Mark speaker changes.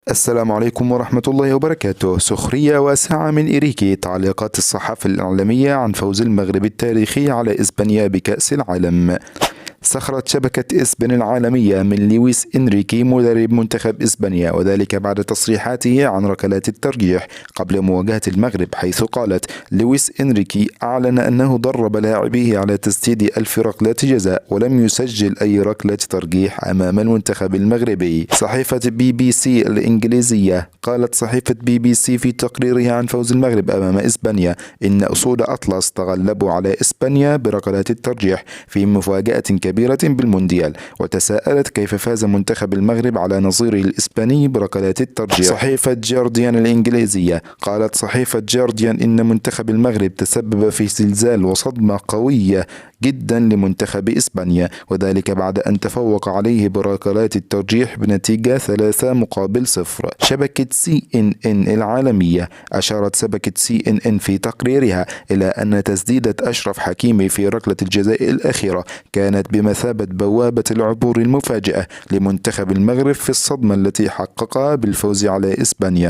Speaker 1: السلام عليكم ورحمة الله وبركاته. سخرية واسعة من إريكي. تعليقات الصحافة الإعلامية عن فوز المغرب التاريخي على إسبانيا بكأس العالم. سخرت شبكة إسبن العالمية من لويس إنريكي مدرب منتخب إسبانيا، وذلك بعد تصريحاته عن ركلات الترجيح قبل مواجهة المغرب، حيث قالت: لويس إنريكي أعلن أنه درب لاعبيه على تسديد 1000 ركلة جزاء ولم يسجل أي ركلة ترجيح أمام المنتخب المغربي. صحيفة بي بي سي الإنجليزية. قالت صحيفة بي بي سي في تقريرها عن فوز المغرب أمام إسبانيا إن أسود أطلس تغلبوا على إسبانيا بركلات الترجيح في مفاجأة كبيرة بالمونديال، وتساءلت كيف فاز منتخب المغرب على نظيره الإسباني بركلات الترجيح. صحيفة جارديان الإنجليزية. قالت صحيفة جارديان إن منتخب المغرب تسبب في زلزال وصدمة قوية جدا لمنتخب إسبانيا، وذلك بعد أن تفوق عليه بركلات الترجيح بنتيجة 3-0. شبكة CNN العالمية. أشارت شبكة CNN في تقريرها إلى أن تسديدة أشرف حكيمي في ركلة الجزاء الأخيرة كانت بمثابة بوابة العبور المفاجئة لمنتخب المغرب في الصدمة التي حققها بالفوز على إسبانيا.